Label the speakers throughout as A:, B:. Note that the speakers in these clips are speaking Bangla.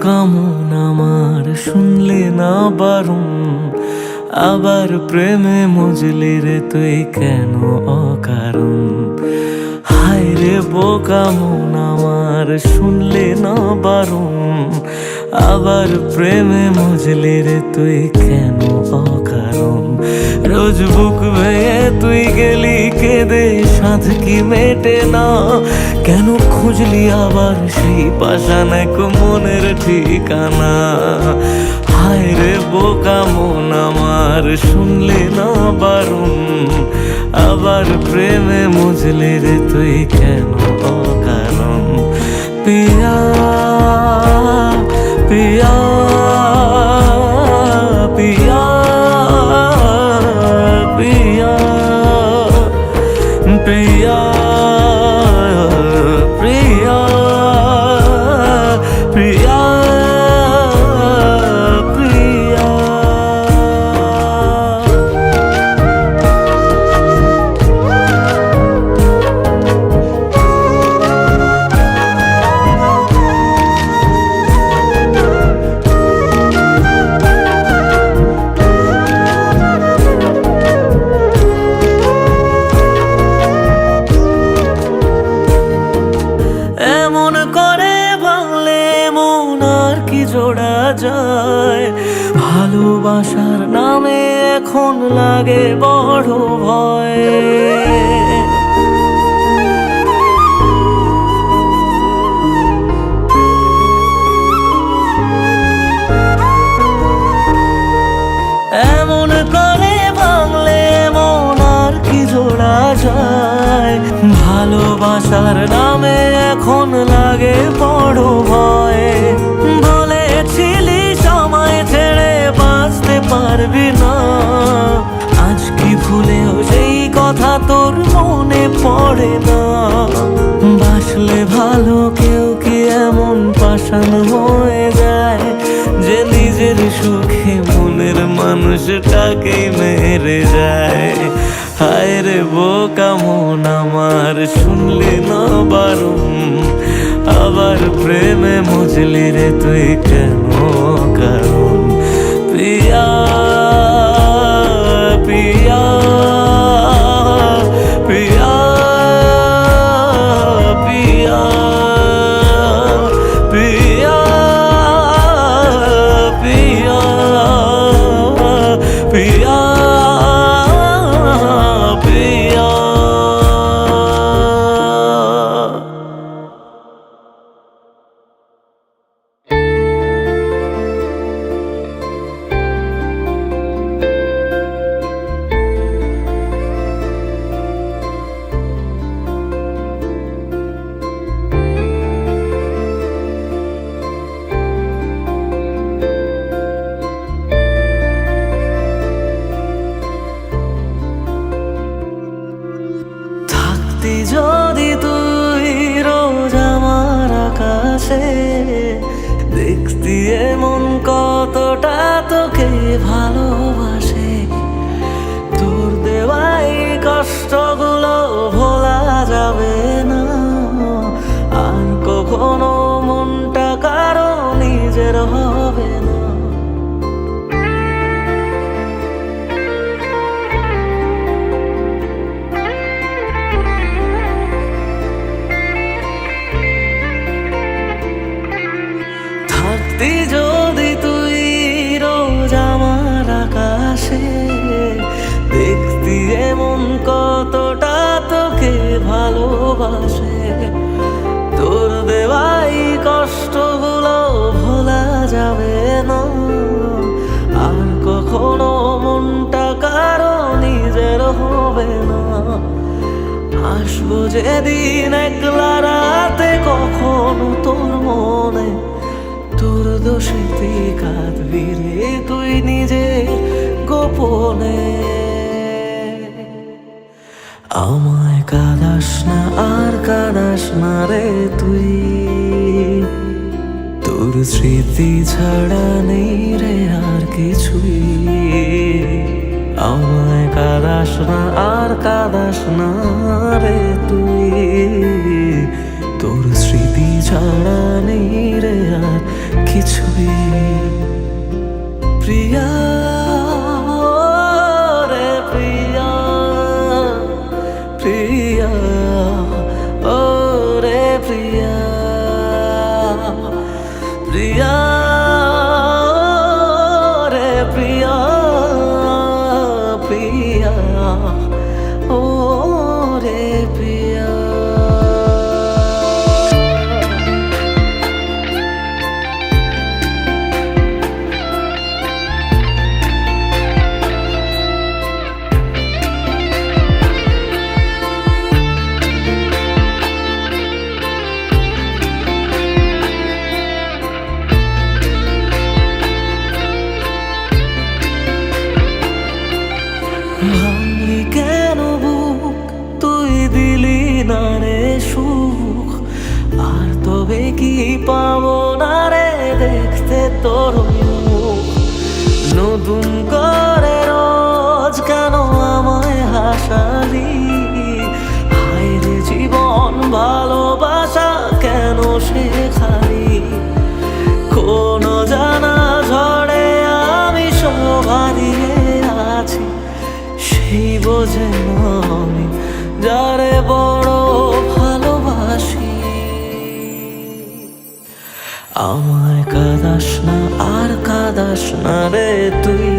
A: বোকা মন আমার শুনলে না বারণ, আবার প্রেমে মজলি রে তুই কেন অকারণ। হায় রে বোকা মন আমার শুনলে না বারণ, আবার প্রেমে মজলি রে তুই কেন অকারণ। রোজ বুক ভেঙে তুই গেলি কেঁদে সাধ কি মেটে না, কেন খুঁজলি আবার সেই পাষাণ এক মনের ঠিকানা। হায় রে বোকা মন আমার শুনলে না বারণ, আবার প্রেমে মজলি রে তুই কেন অকারণ। পিয়া পিয়া পিয়া পিয়া প্রিয়া প্রিয়া প্রিয়া প্রিয়া। এমন করে ভাঙলে মন আর কি জোড়া যায়, ভালোবাসার নামে এখন লাগে বড় ভয়। এমন করে ভাঙলে মন আর কি জোড়া যায়, ভালোবাসার নামে এখন লাগে বড় ভয়। বলেছিলি সময় ছেড়ে বাঁচতে পারবি না, আজ কি ভুলেও সেই কথা তোর মনে পড়ে না। বাসলে ভালো কেউ কি এমন পাষাণ হয়ে যায়, যে নিজের সুখে মনের মানুষটাকেই মেরে যায়। হায় রে বোকা মন আমার শুনলি না বারণ, আবার প্রেমে মজলি রে তুই কেন কারণ। পিয়া পিয়া পিয়া পিয়া পিয়া পিয়া পিয়া পিয়া। যদি তুই রোজ আমার আকাশে দেখতি এমন কতটা তোকে ভালোবাসে, তোর দেওয়াই কষ্টগুলো ভোলা যাবে না, আর কখনো মনটা কারো নিজের হবে না। যদি তুই রোজ আমার আকাশে দেখতি এমন কতটা তোকে ভালোবাসে, তোর দেওয়াই কষ্টগুলো ভোলা যাবে না, আর কখনো মনটা কারো নিজের হবে না। আসবো যেদিন একলা রাতে কখনো তোর মনে, তোর দোষেতে কাঁদবি রে তুই নিজে গোপনে। আমায় কাঁদাস না আর কাঁদাস না রে তুই, তোর স্মৃতি ছাড়া নেই রে আর কিছুই। আমায় কাঁদাস না আর কাঁদাস না রে তুই, তোর স্মৃতি ছাড়া নেই রে আর কিছু। তবে কি পাবো না রে দেখতে তোর মুখ? নতুন করে রোজ কেন আমায় হাসালি? হায় রে জীবন ভালোবাসা কেন শেখালি? কোনো জানা ঝড়ে আমি শোভা দিয়ে আছি, সেই বোঝে না আমি যারে বড় ভালোবাসি। আমায় কাঁদাস না আর কাঁদাস না রে তুই,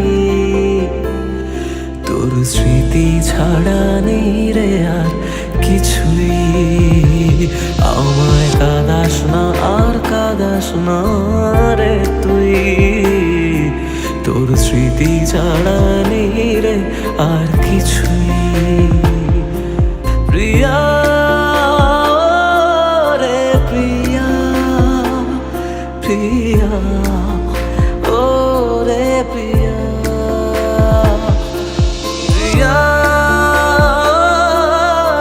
A: তোর স্মৃতি ছাড়া নেই রে আর কিছুই। আমায় কাঁদাস না আর কাঁদাস না রে তুই, তোর স্মৃতি ছাড়া নেই রে আর কিছুই। প্রিয়া রে প্রিয়া, প্রিয়া ও রে প্রিয়া, প্রিয়া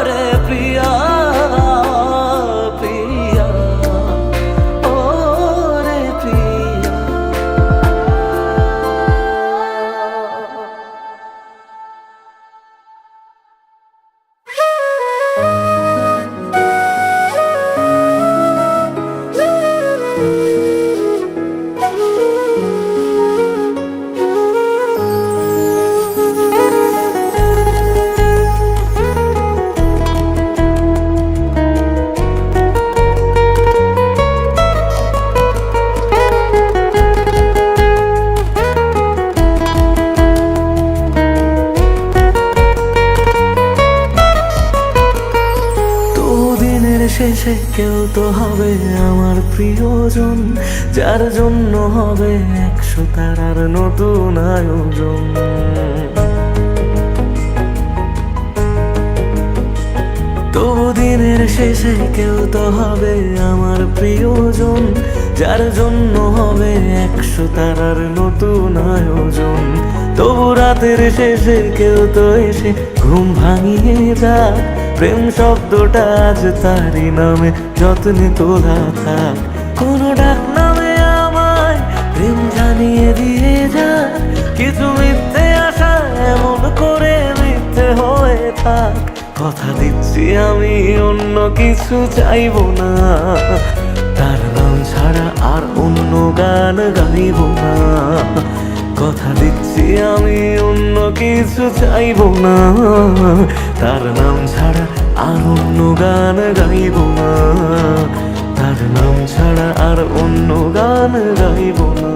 A: রে প্রিয়া, প্রিয়া ও রে প্রিয়া। শেষে কেউ তো হবে আমার প্রিয়জন, যার জন্য হবে 100 তারার নতুন আয়োজন। তবু দিনের শেষে কেউ তো হবে আমার প্রিয়জন, যার জন্য হবে 100 তারার নতুন আয়োজন। তবু রাতের শেষে কেউ তো এসে ঘুম ভাঙিয়ে যাক, প্রেম শব্দটা আজ তারই নামে যত্নে তোলা থাক। কোনো ডাক নামে আমায় প্রেম জানিয়ে দিয়ে যাক, কিছু মিথ্যে আশা এমন করে মিথ্যে হয়ে থাক। কথা দিচ্ছি আমি অন্য কিছু চাইবো না, তার নাম ছাড়া আর অন্য গান গাইব না। কথা দিচ্ছি আমি অন্য কিছু চাইবো না, তার নাম ছাড়া আর অন্য গান গাইব না। তার নাম ছাড়া আর অন্য গান গাইব না।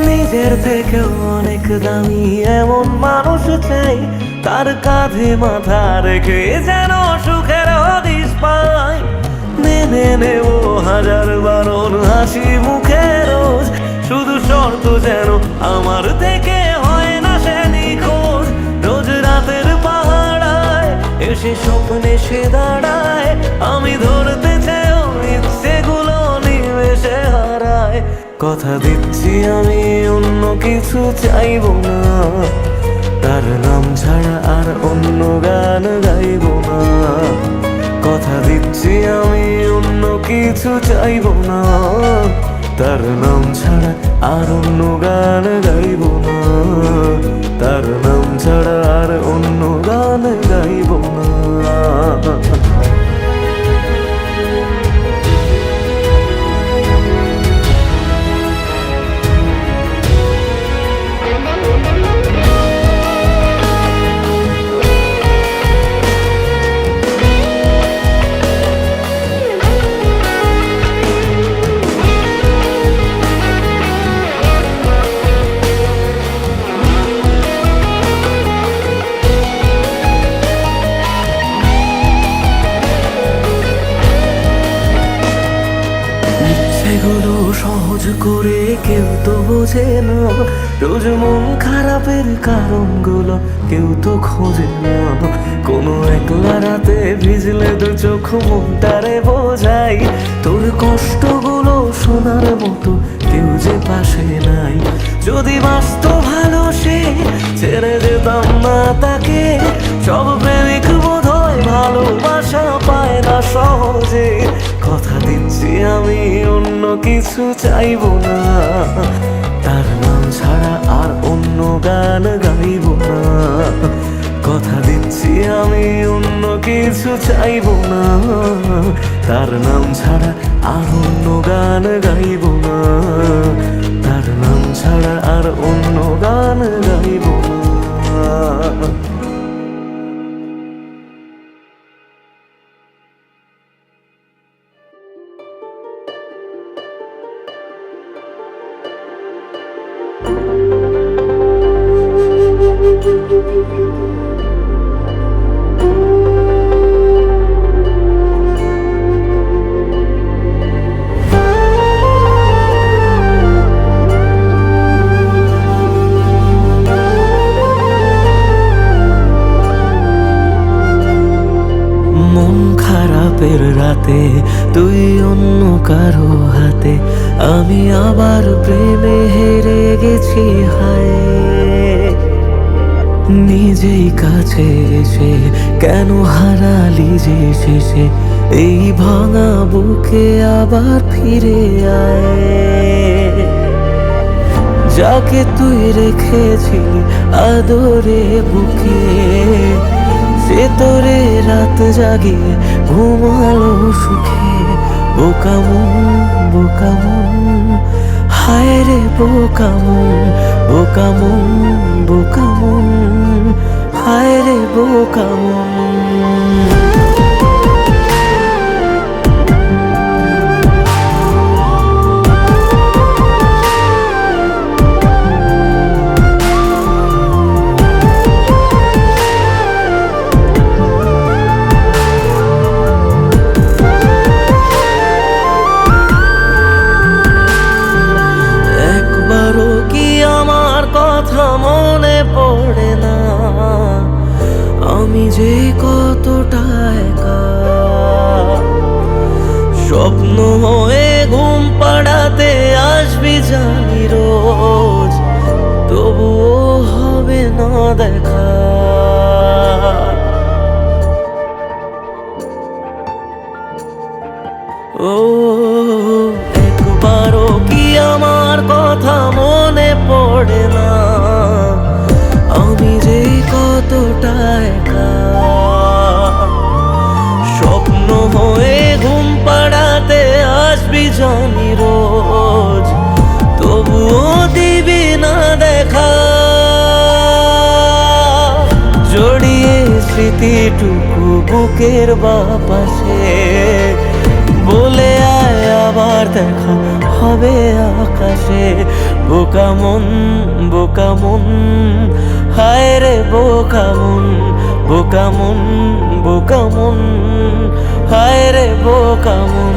A: নিজের থেকেও অনেক দামি এমন মানুষ চাই, তার কাঁধে মাথা রেখে যেন সুখের হদিশ পাই। মেনে নেব হাজার বারণ হাসি মুখে রোজ, শুধু শর্ত যেন আমার থেকে হয় না সে নিখোঁজ। রোজ রাতের পাহাড়ায় এসে স্বপ্নে সে দাঁড়ায়, আমি ধরতে চেয়েও ইচ্ছেগুলো নিমেষে হারায়। কথা দিচ্ছি আমি অন্য কিছু চাইব না, তার নাম ছাড়া আর অন্য গান গাইব না। কথা দিচ্ছি আমি অন্য কিছু চাইব না, তার নাম ছাড়া আর অন্য গান গাইব না। তার নাম ছাড়া আর অন্য গান গাইব না। কেউ তো বোঝে না, রোজ মন খারাপের কারণগুলো কেউ তো খোঁজে না। কোনো একলা রাতে ভিজলে দু চোখ মনটারে বোঝাই, তোর কষ্টগুলো শোনার মতো কেউ যে পাশে নাই। যদি বাঁচত ভালো সে, ছেড়ে যেতাম না তাকে। সব প্রেমিক বোধহয় ভালোবাসা পায় না সহজে। কথা দিচ্ছি আমি অন্য কিছু চাইবো না, তার নাম ছাড়া আর অন্য গান গাইব না। কথা দিচ্ছি আমি অন্য কিছু চাইবো না, তার নাম ছাড়া আর অন্য গান গাইব না। তার নাম ছাড়া আর অন্য গান গাইব না। মন খারাপের রাতে তুই অন্য কারো হাতে, আমি আবার প্রেমে হেরে গেছি হায়। নিজেই কাছে এসে কেন হারালি যে শেষে, এই ভাঙা বুকে আবার ফিরে আয়। যাকে তুই রেখেছিলি আদরে বুকে, সে তোরে রাত জাগিয়ে ঘুমালো সুখে। বোকামন বোকামন হায় রে বোকামন, বোকামন বোকামন হায় রে বোকামন। কথা মনে পড়ে না আমি যে কতটা একা, স্বপ্ন হয়ে ঘুম পাড়াতে আসবি জানি রোজ, তবুও হবে না দেখা। ও একবারও কি আমার কথা মনে পড়ে না আমি যে কতটা একা, স্বপ্ন হয়ে ঘুম পাড়াতে আসবি জানি রোজ, তবুও দিবি না দেখা। জড়িয়ে স্মৃতিটুকু বুকের বাপাশে, বলে আয় আবার দেখা হবে আকাশে। বোকামন বোকামন হায় রে বোকামন, বোকামন বোকামন হায় রে বোকামন।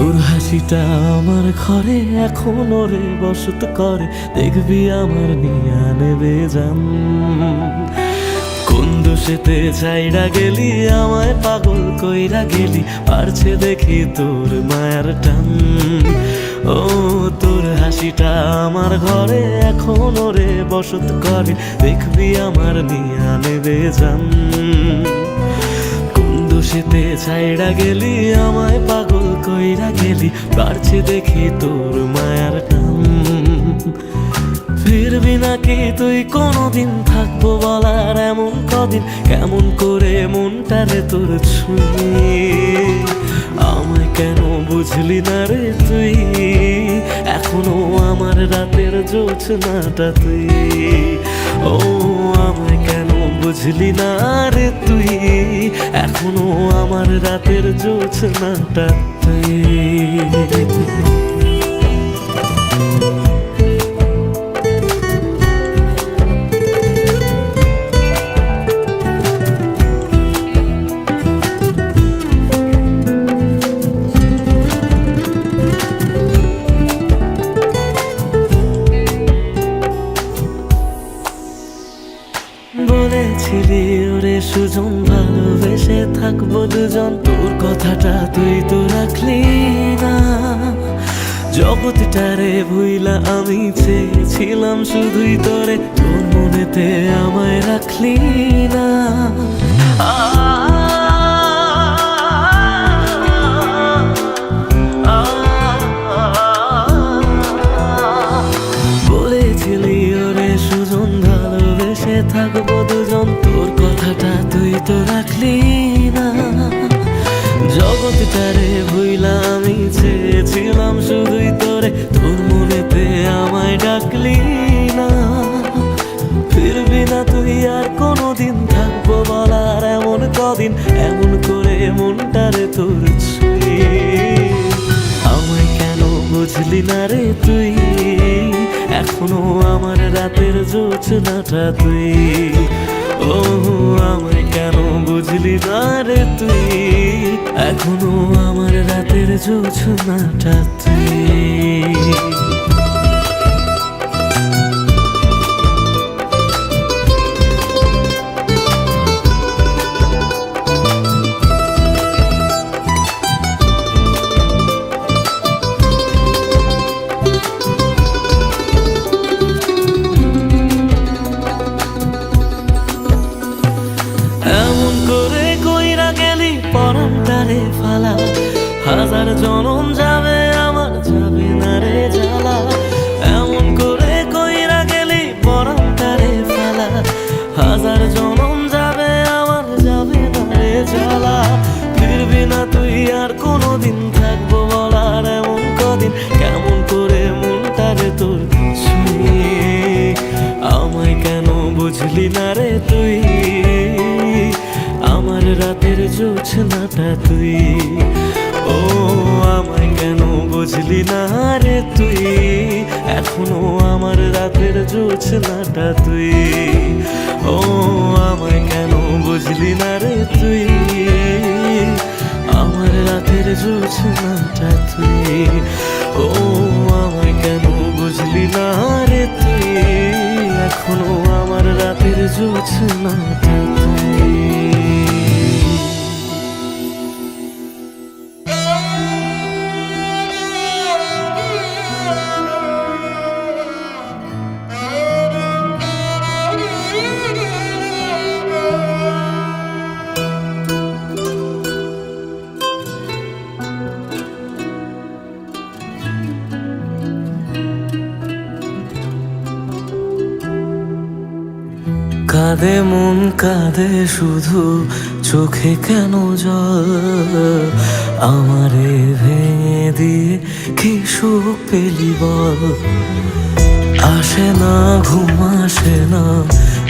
A: তোর হাসিটা আমার ঘরে এখনো রে বসত করে, দেখবি আমার নিয়া নেবে জান। কোন দোষেতে ছাইড়া গেলি আমায় পাগল কইরা গেলি, পারছে দেখি তোর মায়ার টান। ও তোর হাসিটা আমার ঘরে এখনো রে বসত করে, দেখবি আমার নিয়া নেবে জান। কোন দোষেতে ছাইড়া গেলি আমায় পাগল কইরা গেলি, পারছে দেখি তোর মায়ার টান। ফিরবি নাকি তুই কোনদিন, থাকবো বলার এমন কদিন, কেমন করে মনটারে তোর ছুঁয়ে। আমায় কেন বুঝলি না রে তুই, এখনো আমার রাতের জোছনাটা তুই। ও আমায় কেন বুঝলি না রে তুই, এখনো আমার রাতের জোছনাটা তুই। বলেছিলি ওরে সুজন ভালোবেসে থাকবো দুজন, তোর কথাটা তুই তো রাখলি না। জগৎটারে ভুইলা আমি চেয়েছিলাম শুধুই তোরে, তোর মনেতে আমায় রাখলি না। বলেছিলি ওরে সুজন ভালোবেসে থাকবো দুজন, তোর কথাটা তুই তো রাখলি না। জগৎটারে ভুইলা আমি চেয়েছিলাম শুধুই তোরে, তোর মনেতে আমায় ডাকলি না। ফিরবি না তুই আর কোনোদিন, থাকবো বলার এমন কদিন, এমন করে মনটারে তোর ছুঁয়ে। আমায় কেন বুঝলি না রে তুই, এখনো আমার রাতের জোছনাটা তুই। ও আমায় কেন বুঝলি না রে তুই, এখনো আমার রাতের জোছনাটা তুই। এমন করে কইরা গেলি পরানটারে ফালা, হাজার জনম যাবে আমার যাবে না রে জ্বালা। এমন করে কইরা গেলি পরানটারে ফালা, হাজার জনম যাবে আমার যাবে না রে জ্বালা। ফিরবি না তুই আর কোনোদিন, থাকবো বলার এমন কদিন, কেমন করে মনটারে তোর ছুঁয়ে। আমায় কেন বুঝলি না রে তুই, আমার রাতের জোছনাটা তুই। ও আমায় কেন বুঝলি না রে তুই, এখনো আমার রাতের জোছনাটা তুই। ও আমায় কেন বুঝলি না রে তুই, আমার রাতের জোছনাটা তুই। ও আমায় কেন বুঝলি না রে তুই, এখনো আমার রাতের জোছনাটা তুই। কাঁদে মন কাঁদে শুধু, চোখে কেন জল, আমারে ভেঙে দিয়ে কি সুখ পেলি বল। আসে না ঘুম আসে না,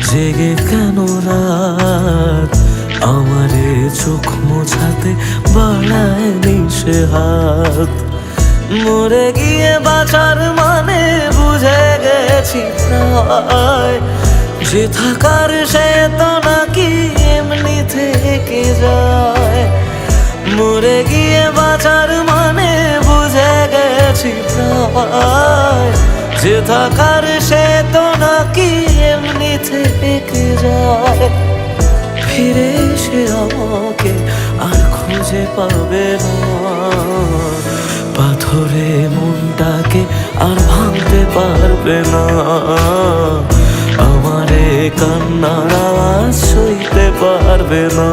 A: জেগে কেন রাত, আমারে চোখ মোছাতে বাড়ায় নিশে হাত। মরে গিয়ে বাঁচার মানে বুঝে গেছি প্রায়, যে থাকার সে তো নাকি এমনি থেকে যায়। মরে গিয়ে বাঁচার মানে যায়, যে থাকার সে তো নাকি এমনি থেকে যায়। ফিরে এসে আমাকে আর খুঁজে পাবে না, পাথরে মনটাকে আর ভাঙতে পারবে না। আমারে কান্নার আওয়াজ সইতে পারবে না,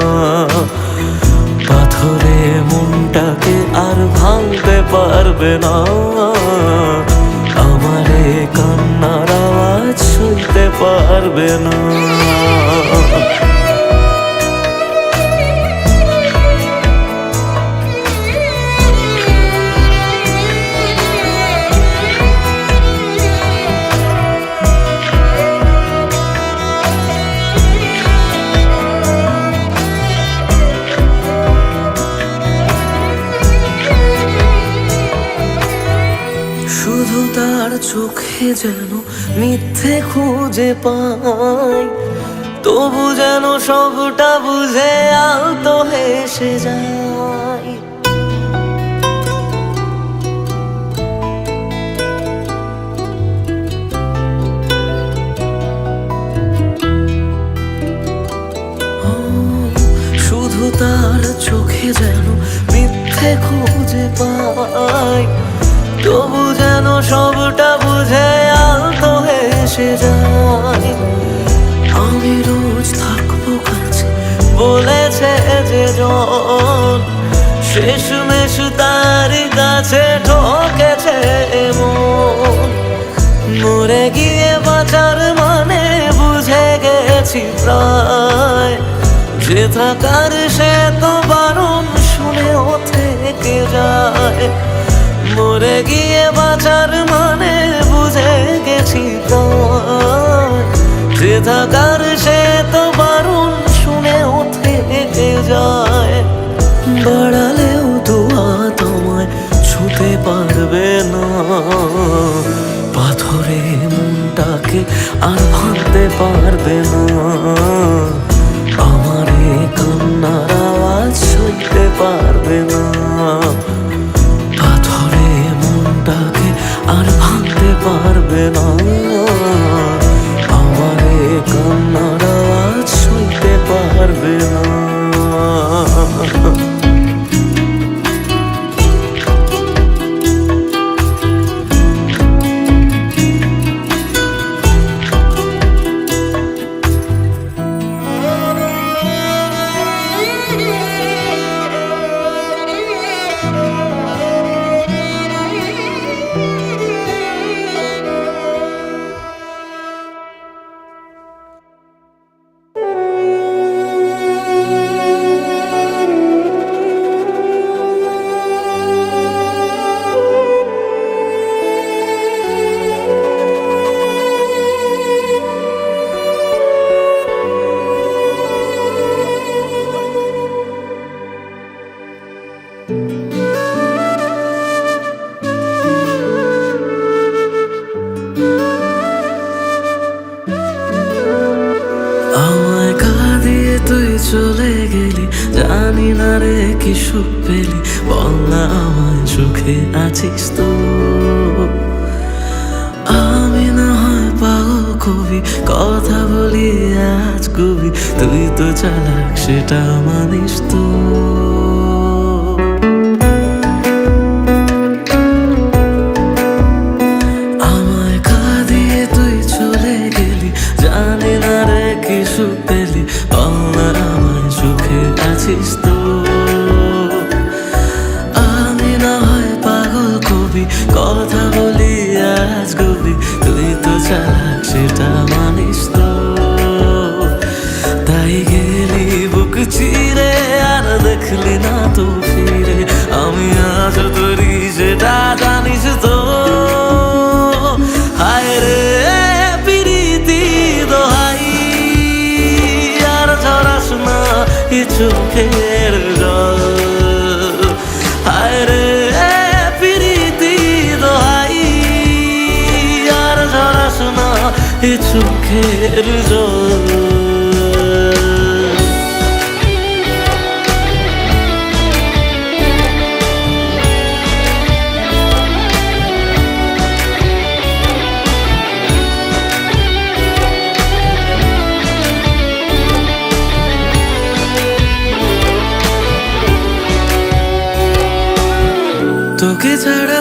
A: পাথরে মনটাকে আর ভাঙতে পারবে না। আমারে কান্নার আওয়াজ সইতে পারবে না। শুধু তার চোখে যেন মিথ্যে খুঁজে পাই, তবু যেন সবটা বুঝে আলতো হেসে যায়। শুধু তার চোখে যেন মিথ্যে খুঁজে পাই, তবু যেন সবটা বুঝে আলতো হেসে যায়। আমি রোজ থাকবো কাছে বলেছে যে জন, শেষমেশ তার কাছে ঠকেছে মন। মরে গিয়ে বাঁচার মানে বুঝে গেছি প্রায়, যে থাকার সে তো বারণ শুনেও থেকে যায়। মরে গিয়ে বাঁচার মানে বুঝে গেছি প্রায়, যে থাকার সে তো বারণ শুনেও থেকে যায়। বাড়ালেও দোয়া তোমায় ছুতে পারবে না, পাথরে মনটাকে আর ভাঙতে পারবে না। আমারে কান্নার আওয়াজ সইতে পারবে না, পাথরে মনটাকে আর ভাঙতে পারবে না। আমারে কান্নার আওয়াজ সইতে পারবে না। আমায় কাঁদিয়ে তুই চলে গেলি, জানি না রে কি সুখ পেলি, বল না আমায় সুখে আছিস তো। আমি না হয় পাগল কবি, কথা বলি আজ কবি, তুই তো চালাক সেটা মানিস তো। আমায় কাঁদিয়ে তুই চলে গেলি, জানি না রে কি সুখ পেলি, বল না আমায় সুখে আছিস তো। আমি না হয় পাগল কবি, কথা বলি আজ কবি, তুই তো চালাক সেটা মানিস তো। তাই গেলি বুক চিরে আর দেখলি না তো ফিরে, আমি আজ তোরি সেটা জানিস তো। হায় রে প্রীতি দোহাই, আর ঝরাস না এ চোখের জল। হায় রে প্রীতি দোহাই, আর ঝরাস না এ চোখের জল।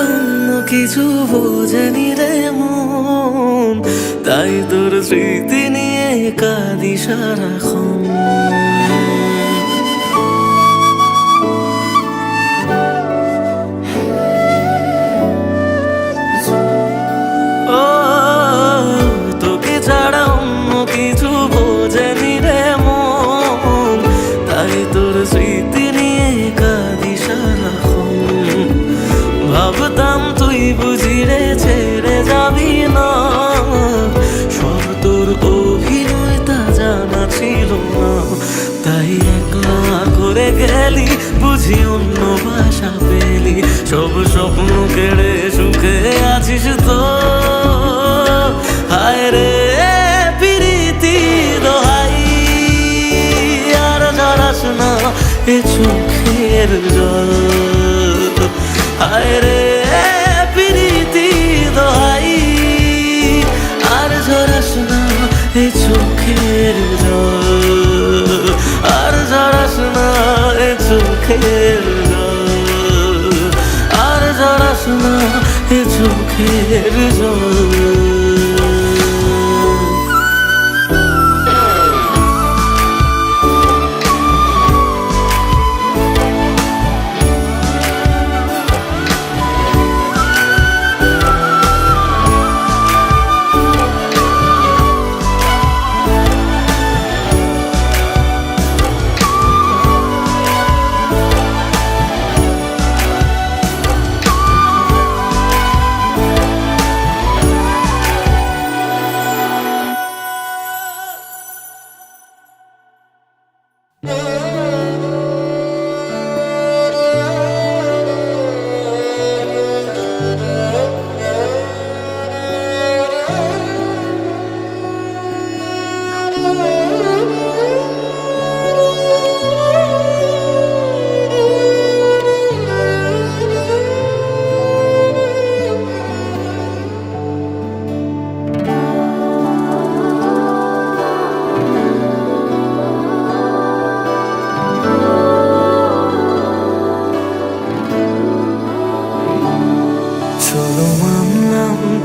A: অন্য কিছু বোঝেনি রে মন, তাই তোর স্মৃতি নিয়ে কাঁদি সারাক্ষণ। ও তোকে ছাড়া অন্য কিছু বোঝেনি রে মন, তাই তোর স্মৃতি নিয়ে কাঁদি সারাক্ষণ। ভাবতাম তুই বুঝি রে ছেড়ে যাবি না, সব তোর অভিনয় তা জানা ছিল না, তাই একলা করে গেলি বুঝি অন্য ভাষা পেলি। সব স্বপ্ন কেড়ে সুখে আছিস তো, হায় রে প্রীতি দোহাই, আর ঝরাস না এ চোখের জল। হায় রে প্রীতি দোহাই, আর ঝরাস না এ চোখের জল, আর ঝরাস না এ চোখের জল, আর ঝরাস না এ চোখের জল।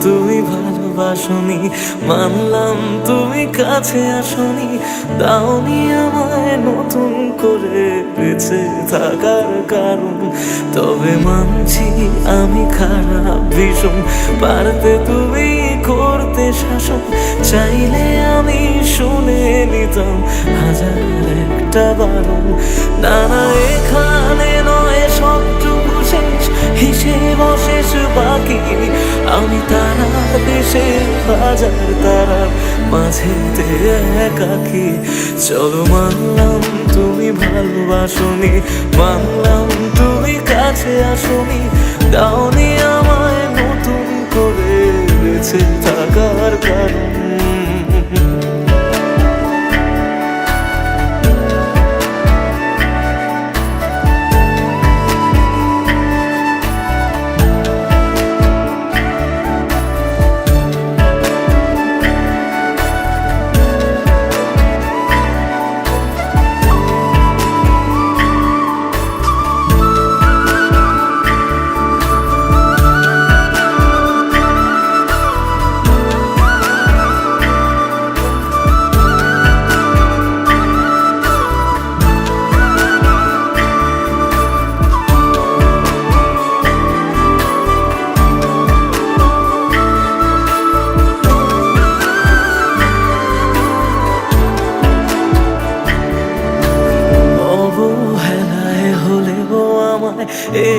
A: তুমি ভালোবাসনি, মানলাম তুমি কাছে আসনি, দাওনি আমায় নতুন করে বেঁচে থাকার কারণ। তবে মানছি আমি খারাপ ভীষণ, পারতে তুমি করতে শাসন, চাইলে আমি শুনে নিতাম হাজার একটা বারণ। না না এখানে নয় সবটুকু শেষ, হিসেব শেষ বাকি, আমি তারা দেশে হাজার তারার মাঝেতে একাকি। চলো মানলাম তুমি ভালোবাসনি, মানলাম তুমি কাছে আসনি, দাওনি আমায় নতুন করে বেঁচে থাকার কারণ।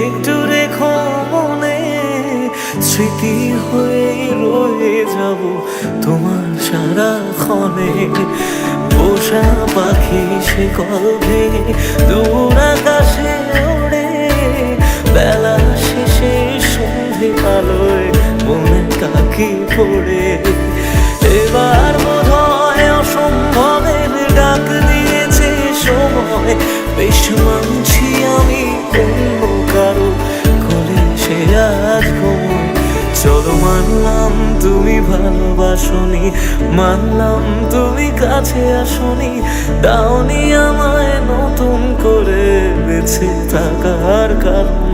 A: একটু রেখো মনে, স্মৃতি হয়ে রয়ে যাব তোমার সারাক্ষণে। পোষা পাখি সে কবে দূর আকাশে ওড়ে, বেলা শেষে সন্ধে আলোয় মনে কাকি পড়ে। এবার বোধহয় অসম্ভবের ডাক দিয়েছে সময়, বেশ মানছি আমি অন্য কারো কোলে সে আজ ঘুমোয়। চলো মানলাম তুমি ভালোবাসনি, মানলাম তুমি কাছে আসনি, দাওনি আমায় নতুন করে বেঁচে থাকার কারণ।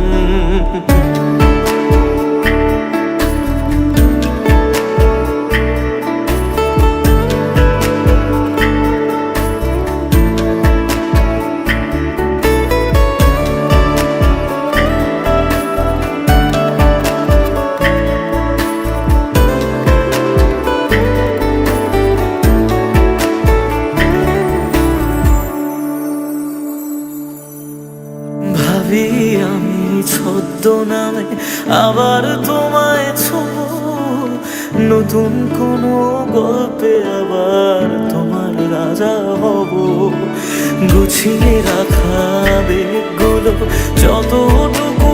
A: আবার তোমায় ছোঁবো নতুন কোনো গল্পে, আবার তোমার রাজা হব। গুছিয়ে রাখা বেগগুলো যতটুকু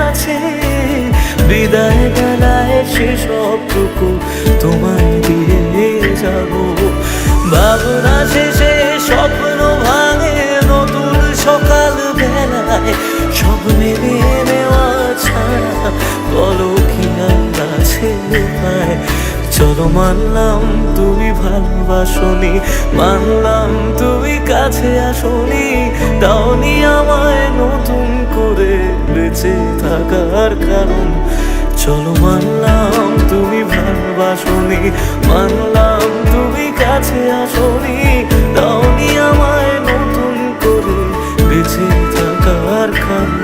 A: আছে, বিদায় বেলায় সেসবটুকু তোমায় দিয়ে যাব। ভাবনা শেষে স্বপ্ন ভাঙে নতুন সকাল বেলায়, সব মেনে নেওয়া ছাড়া বলো কি আর আছে উপায়। চলো মানলাম তুমি ভালোবাসনি, মানলাম তুমি কাছে আসনি, দাওনি আমায় নতুন করে বেঁচে থাকার কারণ। চলো মানলাম তুমি ভালোবাসনি, মানলাম তুমি কাছে আসনি, দাওনি আমায় নতুন করে বেঁচে থাকার কারণ।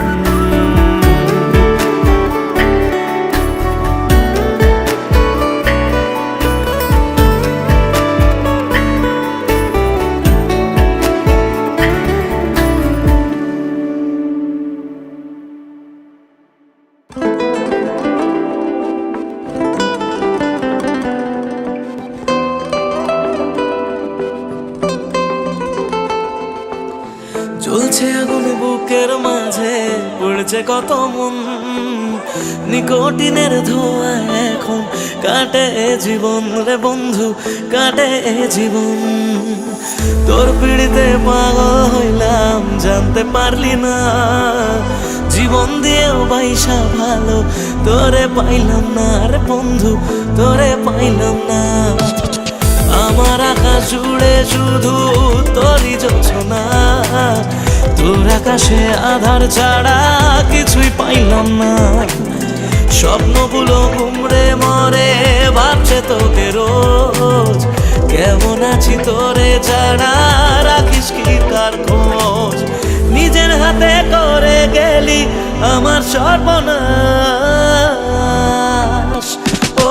A: জ্বলছে আগুন বুকের মাঝে, পড়ছে কত মন, নিকোটিনের ধোঁয়া এখন কাটে জীবন রে বন্ধু, কাটে জীবন। তোর পিড়িতে পাগল হইলাম জানতে পারলি না, জীবন দিয়েও বাইসা ভালো তোরে পাইলাম না রে বন্ধু, তোরে পাইলাম না। আমার আকাশ জুড়ে শুধু তোরই যোছনা, তোর আকাশে আধার ছাড়া কিছুই পাইলাম না। স্বপ্নগুলো ঘুমড়ে মরে ভাবছে তোকে রোজ, কেমন আছি তোরে ছাড়া রাখিস কি তার খোঁজ। নিজের হাতে করে গেলি আমার সর্বনাশ। ও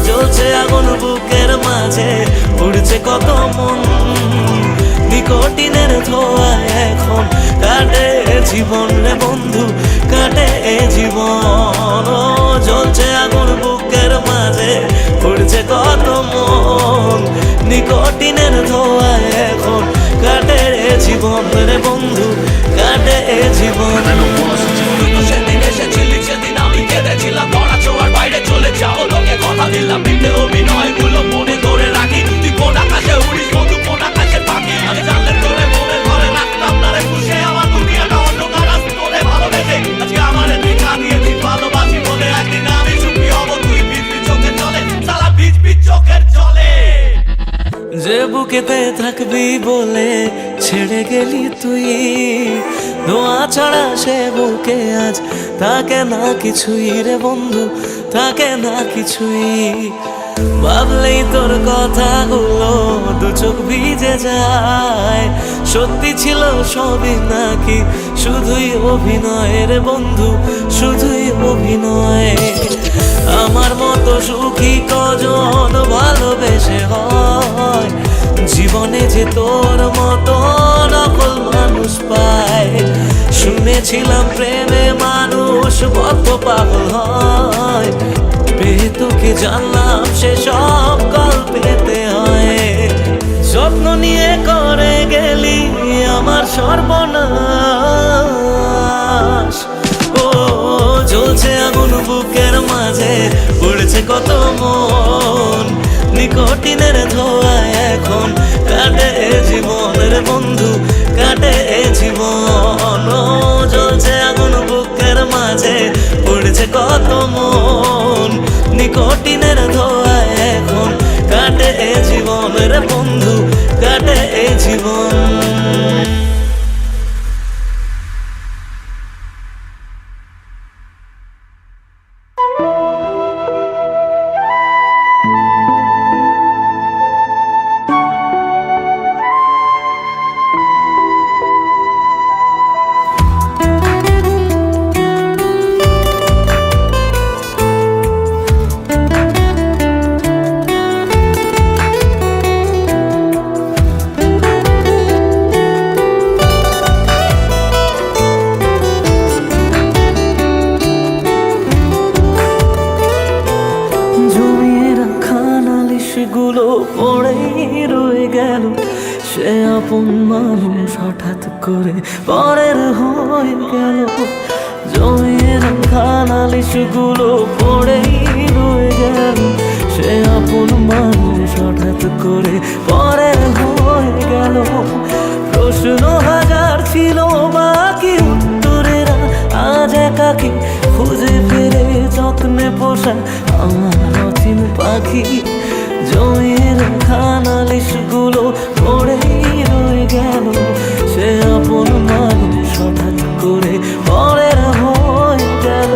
A: জ্বলছে আগুন বুকের মাঝে, উড়ছে কত মন, নিকোটিনের ধোঁয়া এখন কাটে জীবন রে বন্ধু, কাটে জীবন। ও জ্বলছে আগুন বুকের মাঝে, উড়ছে কত মন, নিকোটিনের ধোঁয়া এখন কাটে জীবন রে বন্ধু, কাটে জীবন।
B: সেদিন এসেছিলি সেদিন আমি কেঁদেছিলাম, ধরা ছোঁয়ার বাইরে চলে যাও লোকে কথা দিলাম, মিথ্যে অভিনয়গুলো মনে ধরে রাখি। তুই কোন আকাশে উড়িস বন্ধু, কোন আকাশে থাকি, আমি জানলে তোরে মনে ঘরে রাখতাম না রে খুশি। আমার দুনিয়াটা অন্ধকার আজ তোরে ভালোবেসে, আজকে আমার দেখা দিয়েছিস ভালোবাসি বলে। একদিন আমি সুখী হব তুই ভিজবি চোখের জলে, সালা ভিজবি চোখের জলে।
A: যে বুকেতে থাকবি বলে ছেড়ে গেলি তুই, ধোঁয়া ছাড়া সে বুকে আজ থাকে না কিছুই রে বন্ধু, থাকে না কিছুই। ভাবলেই তোর কথাগুলো দু চোখ ভিজে যায়, সত্যি ছিল সবই নাকি শুধুই অভিনয় রে বন্ধু, শুধুই অভিনয়। আমার মতো সুখী কজন ভালোবেসে হয়, জীবনে যে তোর মতো নকল মানুষ পায়। শুনেছিলাম প্রেমে মানুষ বদ্ধ পাগল হয়, পেয়ে তোকে জানলাম সে সব গল্পেতে হয়। যত্ন নিয়ে করে গেলি আমার সর্বনাশ। ও জ্বলছে আগুন বুকের মাঝে, উড়ছে কত মন, নিকোটিনের ধোঁয়া এখন কাটে জীবন রে বন্ধু, কাটে জীবন। ও জ্বলছে আগুন বুকের মাঝে, উড়ছে কত মন, নিকোটিনের ধোঁয়া এখন কাটে জীবন রে বন্ধু, কাটে জীবন। সে আপন মানুষ হঠাৎ করে পরের হয়ে গেল। জমিয়ে রাখা নালিশগুলো পড়েই রয়ে গেল। সে আপন মানুষ হঠাৎ করে পরের হয়ে গেল। প্রশ্ন হাজার ছিল বাকি, উত্তরেরা আজ একাকি খুঁজে ফেরে যত্নে পোষা আমার অচিন পাখি। জমিয়ে রাখা নালিশগুলো পড়েই রয়ে গেল। সে আপন মানুষ হঠাৎ করে পরের হয়ে গেল।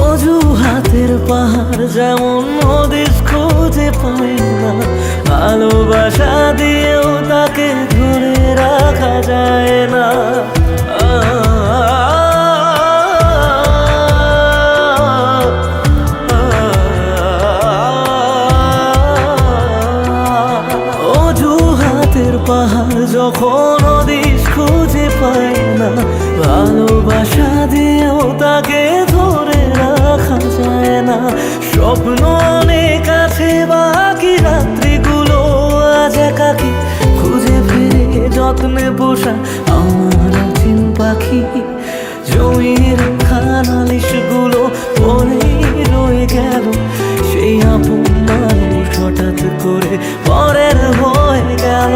A: অজুহাতের পাহাড় যেমন নদীর খুঁজে পায় না, ভালোবাসা দিয়েও তাকে ধরে রাখা যায় না। অজুহাতের পাহাড় যখন নদীর খুঁজে পায় না, ভালোবাসা দিয়েও তাকে ধরে রাখা যায় না। স্বপ্ন অনেক আছে বাকি, রাত্রিগুলো আজ একাকি খুঁজে ফিরে যত্নে পোষা আমার অচিন পাখি। জমিয়ে রাখা নালিশগুলো পড়েই রয়ে গেল। সেই আপন মানুষ হঠাৎ করে পরের হয়ে গেল।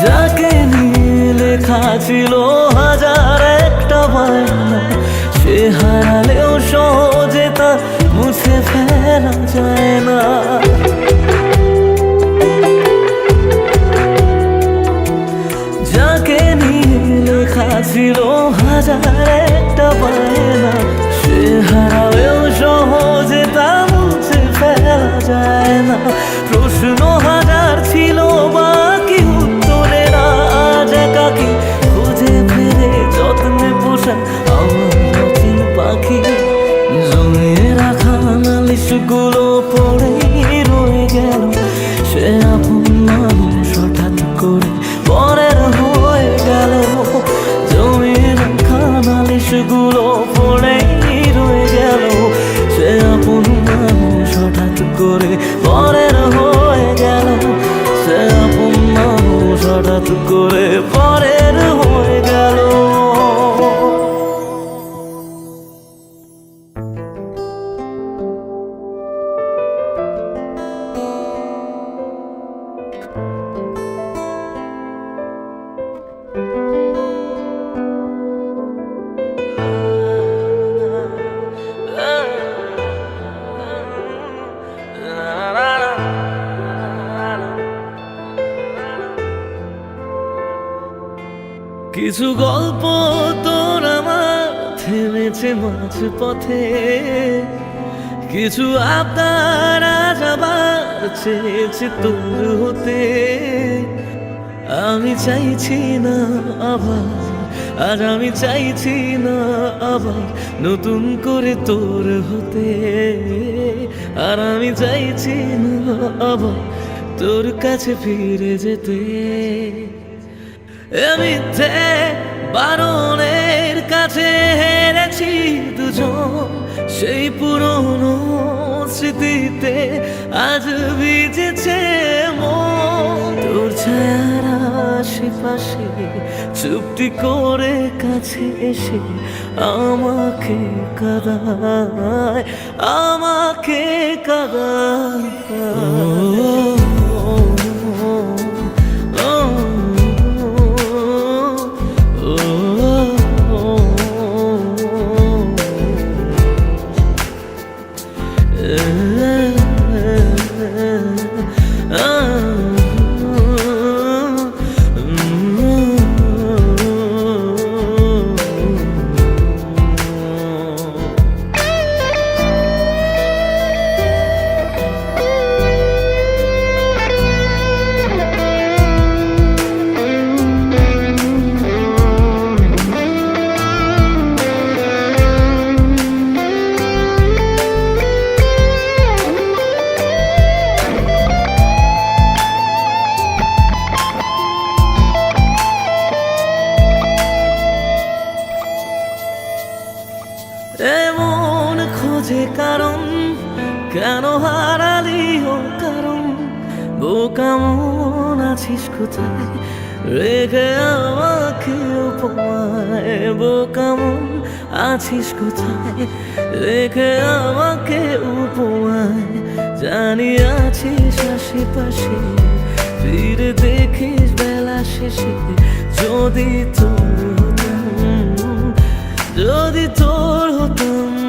A: যাকে নিয়ে লেখা ছিল হাজার একটা বায়না, সে হারালেও সহজে তা মুছে ফেলা যায় না। যাকে নিয়ে লেখা ছিল হাজার একটা বায়না, সে হারালেও সহজে তা মুছে ফেলা যায় না। প্রশ্ন হাজার ছিল বাকি, উত্তরেরা আজ একাকি খুঁজে ফিরে যত্নে পোষা আমার অচিন পাখি। জমিয়ে রাখা নালিশগুলো পড়েই রয়ে গেল। সে আপন মানুষ হঠাৎ করে পরের হয়ে গেল। জমিয়ে রাখা নালিশগুলো পড়েই রয়ে গেল। সে আপন মানুষ হঠাৎ করে পরের হয়ে গেল। সে আপন মানুষ হঠাৎ করে পরের হয়ে গেল। কিছু গল্প তোর আমার থেমেছে মাঝ পথে, কিছু আবদার আজ আবার চেয়েছে তোর হতে। আমি চাইছি না আবার, আর আমি চাইছি না আবার নতুন করে তোর হতে। আর আমি চাইছি না আবার তোর কাছে ফিরে যেতে। মিথ্যে বারণের কাছে হেরেছি দুজন, সেই পুরনো স্মৃতিতে আজ ভিজেছে মন। তোর ছায়ার আশেপাশে চুপটি করে কাছে এসে আমাকে কাঁদায়, আমাকে কাঁদায়। এমন খোঁজে কারণ কেন হারালি ও কারণ বোকা মন আছিস কোথায় রেখে আমাকে উপমায় বোকা মন আছিস কোথায় রেখে আমাকে উপমায় জানি আছিস আশেপাশে ফিরে দেখিস বেলা শেষে যদি তোর হতাম যদি তোর হতাম